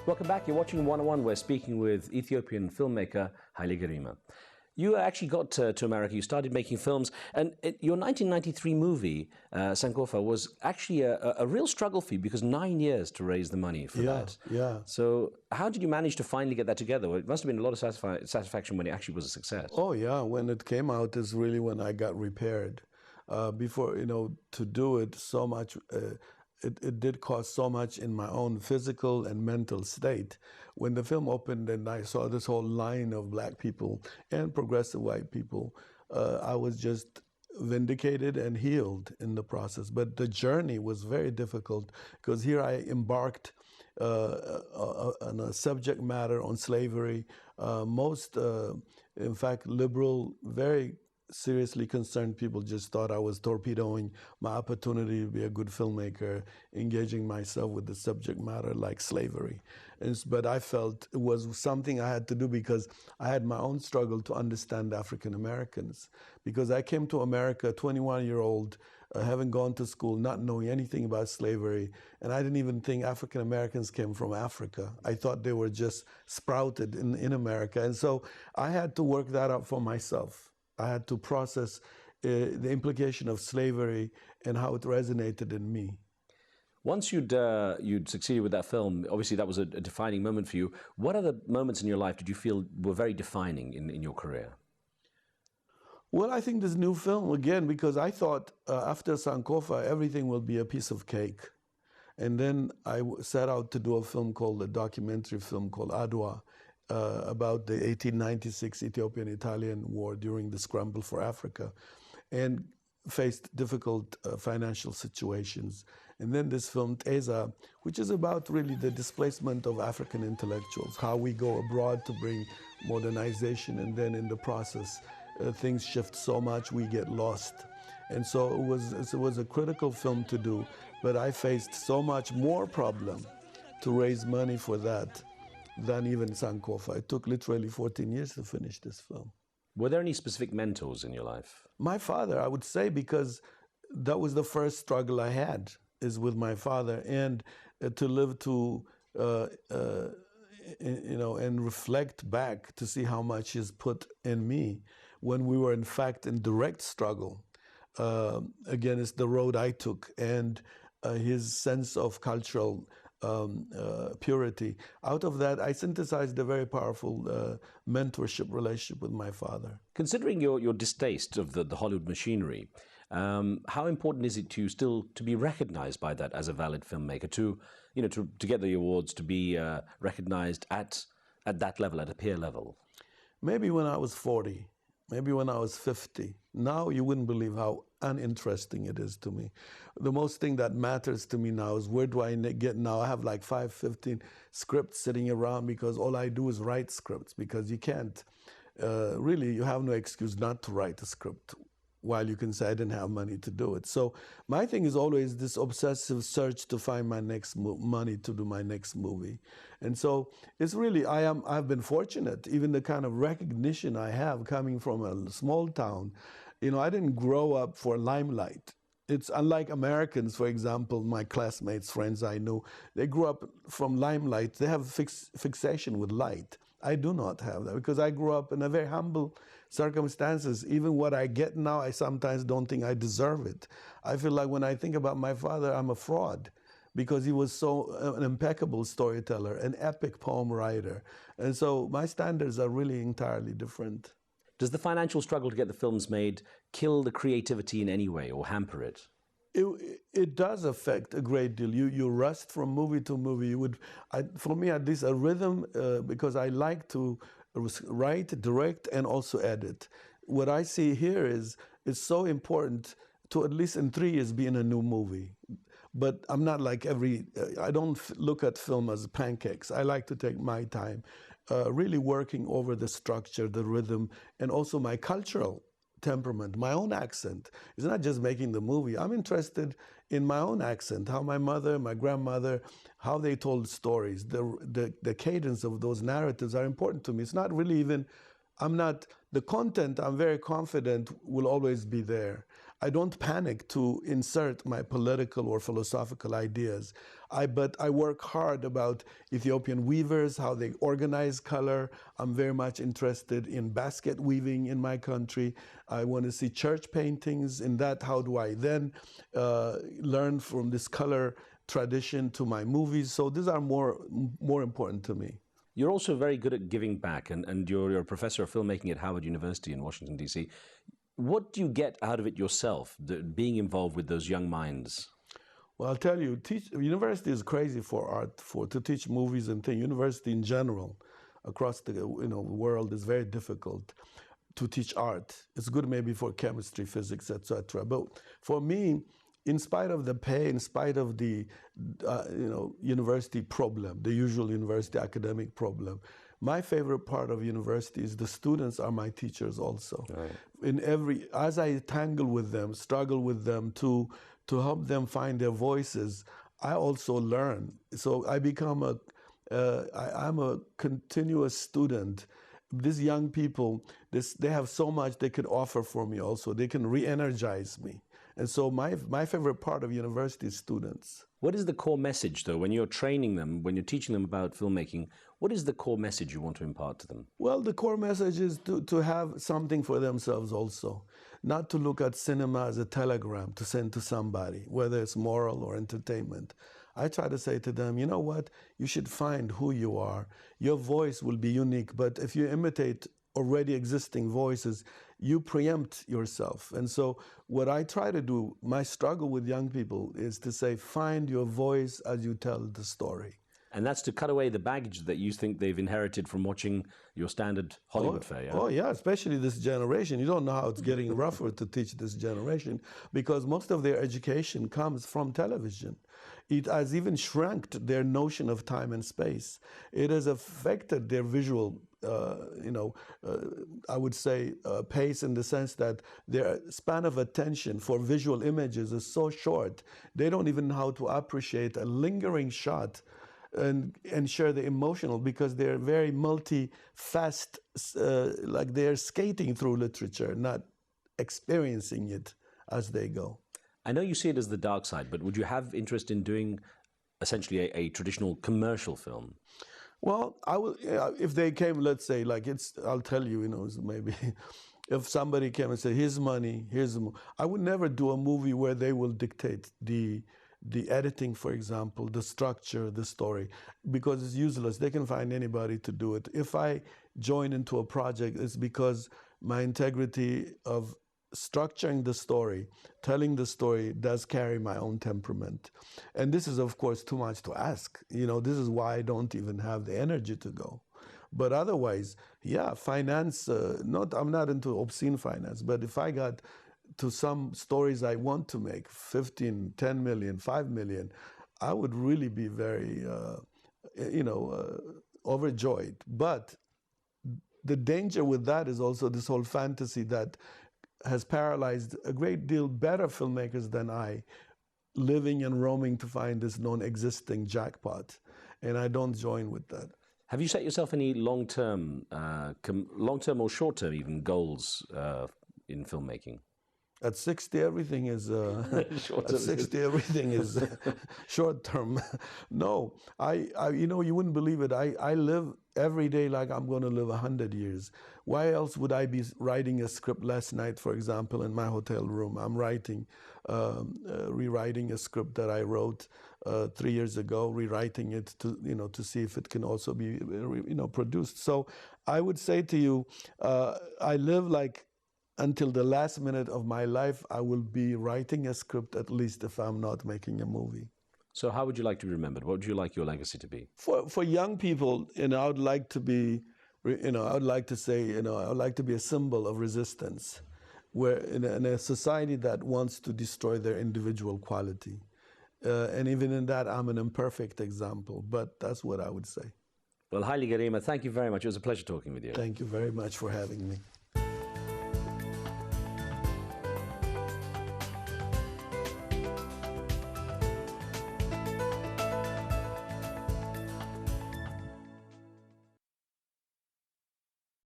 Welcome back. You're watching 101. We're speaking with Ethiopian filmmaker Haile Gerima. You actually got to America. You started making films, and your 1993 movie, Sankofa, was actually a real struggle for you because 9 years to raise the money for that. Yeah. So how did you manage to finally get that together? Well, it must have been a lot of satisfaction when it actually was a success. Oh, yeah. When it came out is really when I got repaired. Before, to do it so much, it did cost so much in my own physical and mental state. When the film opened and I saw this whole line of black people and progressive white people, I was just vindicated and healed in the process. But the journey was very difficult because here I embarked on a subject matter on slavery. In fact, liberal, very seriously concerned people just thought I was torpedoing my opportunity to be a good filmmaker, engaging myself with the subject matter like slavery. But I felt it was something I had to do because I had my own struggle to understand African Americans. Because I came to America, 21-year-old, having gone to school, not knowing anything about slavery, and I didn't even think African Americans came from Africa. I thought they were just sprouted in America. And so I had to work that out for myself. I had to process the implication of slavery and how it resonated in me. Once you'd succeeded with that film, obviously that was a defining moment for you. What other moments in your life did you feel were very defining in your career? Well, I think this new film, again, because I thought after Sankofa, everything will be a piece of cake. And then I set out to do a documentary film called Adwa, about the 1896 Ethiopian-Italian War during the scramble for Africa, and faced difficult financial situations. And then this film, Teza, which is about really the displacement of African intellectuals, how we go abroad to bring modernization, and then in the process, things shift so much we get lost. And so it was a critical film to do, but I faced so much more problem to raise money for that than even Sankofa. It took literally 14 years to finish this film. Were there any specific mentors in your life? My father, I would say, because that was the first struggle I had, is with my father, and to live and reflect back to see how much he's put in me when we were in fact in direct struggle against the road I took, and his sense of cultural purity. Out of that, I synthesized a very powerful mentorship relationship with my father. Considering your distaste of the Hollywood machinery, how important is it to you still to be recognized by that as a valid filmmaker, to get the awards, to be recognized at that level, at a peer level? Maybe when I was 40, maybe when I was 50. Now you wouldn't believe how uninteresting it is to me. The most thing that matters to me now is where do I get now? I have like 15 scripts sitting around because all I do is write scripts, because you can't, really, you have no excuse not to write a script while you can say I didn't have money to do it. So my thing is always this obsessive search to find my next money to do my next movie. And so it's really, I've been fortunate, even the kind of recognition I have coming from a small town. I didn't grow up for limelight. It's unlike Americans, for example, my classmates, friends I knew, they grew up from limelight. They have fixation with light. I do not have that because I grew up in a very humble circumstances. Even what I get now, I sometimes don't think I deserve it. I feel like when I think about my father, I'm a fraud because he was so an impeccable storyteller, an epic poem writer. And so my standards are really entirely different. Does the financial struggle to get the films made kill the creativity in any way or hamper it? It does affect a great deal. You rust from movie to movie. For me at least, a rhythm, because I like to write, direct, and also edit. What I see here is it's so important to at least in 3 years be in a new movie. But I'm not like I don't look at film as pancakes. I like to take my time, really working over the structure, the rhythm, and also my cultural temperament, my own accent. It's not just making the movie. I'm interested in my own accent, how my mother, my grandmother, how they told stories. The cadence of those narratives are important to me. It's not really even, the content, I'm very confident will always be there. I don't panic to insert my political or philosophical ideas. But I work hard about Ethiopian weavers, how they organize color. I'm very much interested in basket weaving in my country. I want to see church paintings. In that, how do I then learn from this color tradition to my movies? So these are more important to me. You're also very good at giving back, and you're a professor of filmmaking at Howard University in Washington, D.C. What do you get out of it yourself, being involved with those young minds? Well, I'll tell you, university is crazy for art, to teach movies and things. University in general, across the world, is very difficult to teach art. It's good maybe for chemistry, physics, etc. But for me, in spite of the pay, in spite of the university problem, the usual university academic problem, my favorite part of university is the students are my teachers also. Right. As I tangle with them, struggle with them to help them find their voices, I also learn. So I become I'm a continuous student. These young people, they have so much they could offer for me also. They can re-energize me. And so my favorite part of university is students. What is the core message, though, when you're training them, when you're teaching them about filmmaking, what is the core message you want to impart to them? Well, the core message is to have something for themselves also, not to look at cinema as a telegram to send to somebody, whether it's moral or entertainment. I try to say to them, you know what, you should find who you are. Your voice will be unique, but if you imitate already existing voices, you preempt yourself. And so what I try to do, my struggle with young people is to say, find your voice as you tell the story. And that's to cut away the baggage that you think they've inherited from watching your standard Hollywood fare, yeah? Oh, yeah, especially this generation. You don't know how it's getting rougher to teach this generation because most of their education comes from television. It has even shrunk their notion of time and space. It has affected their visual I would say pace, in the sense that their span of attention for visual images is so short. They don't even know how to appreciate a lingering shot and share the emotional, because they're very multi-fast, like they're skating through literature, not experiencing it as they go. I know you see it as the dark side, but would you have interest in doing essentially a traditional commercial film? Well, I will, if they came, let's say, like I'll tell you, maybe if somebody came and said, here's money, I would never do a movie where they will dictate the editing, for example, the structure, the story, because it's useless. They can find anybody to do it. If I join into a project, it's because my integrity of structuring the story, telling the story, does carry my own temperament. And this is, of course, too much to ask. This is why I don't even have the energy to go. But otherwise, yeah, finance, I'm not into obscene finance, but if I got to some stories I want to make, 15, 10 million, 5 million, I would really be very, overjoyed. But the danger with that is also this whole fantasy that has paralyzed a great deal better filmmakers than I, living and roaming to find this non-existing jackpot. And I don't join with that. Have you set yourself any long-term or short-term even goals in filmmaking? At 60, everything is short term. No, you wouldn't believe it. I live every day like I'm going to live 100 years. Why else would I be writing a script? Last night, for example, in my hotel room, I'm rewriting a script that I wrote 3 years ago, rewriting it to see if it can also be produced. So I would say to you, I live like, until the last minute of my life, I will be writing a script, at least if I'm not making a movie. So how would you like to be remembered? What would you like your legacy to be? For young people, I would like to be, I would like to say, I would like to be a symbol of resistance, where in a society that wants to destroy their individual quality. And even in that, I'm an imperfect example, but that's what I would say. Well, Haile Gerima, thank you very much. It was a pleasure talking with you. Thank you very much for having me.